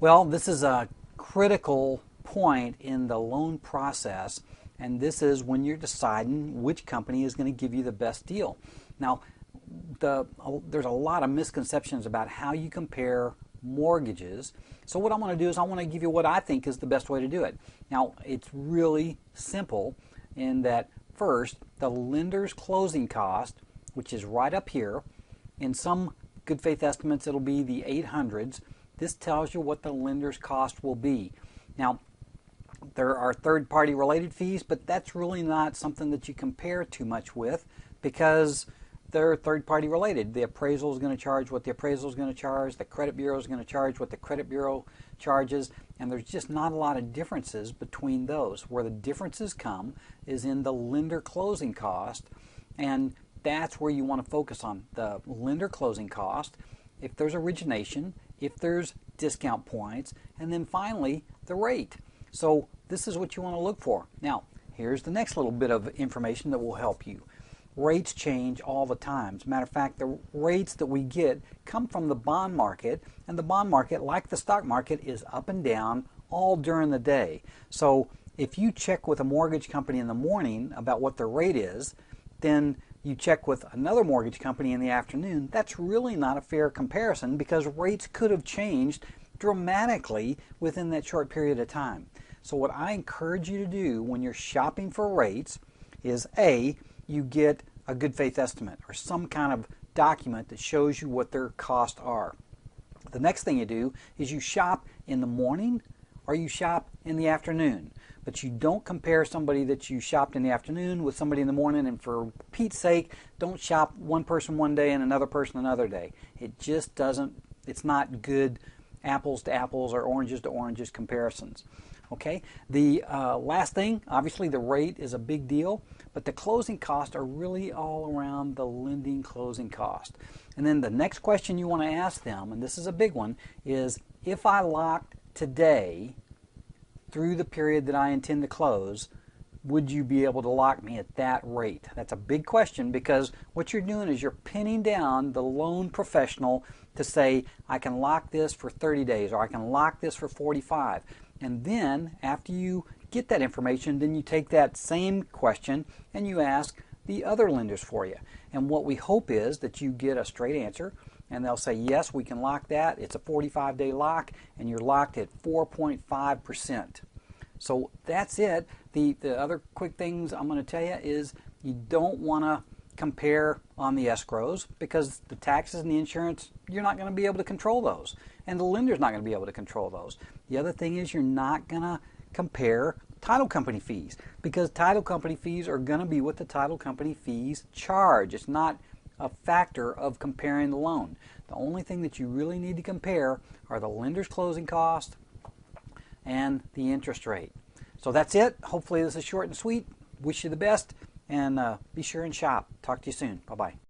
Well, this is a critical point in the loan process, and this is when you're deciding which company is going to give you the best deal. Now, there's a lot of misconceptions about how you compare mortgages. So what I want to do is I want to give you what I think is the best way to do it. Now, it's really simple in that first, the lender's closing cost, which is right up here. In some good faith estimates, it'll be the 800s. This tells you what the lender's cost will be. Now, there are third-party related fees, but that's really not something that you compare too much with because they're third-party related. The appraisal is going to charge what the appraisal is going to charge. The credit bureau is going to charge what the credit bureau charges, and there's just not a lot of differences between those. Where the differences come is in the lender closing cost, and that's where you want to focus on the lender closing cost. If there's origination, if there's discount points, and then finally the rate. So this is what you want to look for. Now, here's the next little bit of information that will help you. Rates change all the time. As a matter of fact, the rates that we get come from the bond market, and the bond market, like the stock market, is up and down all during the day. So if you check with a mortgage company in the morning about what their rate is, then you check with another mortgage company in the afternoon, that's really not a fair comparison because rates could have changed dramatically within that short period of time. So what I encourage you to do when you're shopping for rates is A, you get a good faith estimate or some kind of document that shows you what their costs are. The next thing you do is you shop in the morning or you shop in the afternoon. But you don't compare somebody that you shopped in the afternoon with somebody in the morning, and for Pete's sake, don't shop one person one day and another person another day. It just doesn't, it's not good apples to apples or oranges to oranges comparisons. Okay, the last thing, obviously the rate is a big deal, but the closing costs are really all around the lending closing cost. And then the next question you want to ask them, and this is a big one, is if I locked today through the period that I intend to close, would you be able to lock me at that rate? That's a big question because what you're doing is you're pinning down the loan professional to say, I can lock this for 30 days or I can lock this for 45. And then after you get that information, then you take that same question and you ask the other lenders for you. And what we hope is that you get a straight answer and they'll say, yes, we can lock that. It's a 45-day lock, and you're locked at 4.5%. So that's it. The other quick things I'm going to tell you is you don't want to compare on the escrows because the taxes and the insurance, you're not going to be able to control those. And the lender's not going to be able to control those. The other thing is you're not going to compare title company fees because title company fees are going to be what the title company fees charge. It's not a factor of comparing the loan. The only thing that you really need to compare are the lender's closing cost and the interest rate. So that's it. Hopefully this is short and sweet. Wish you the best and be sure and shop. Talk to you soon. Bye-bye.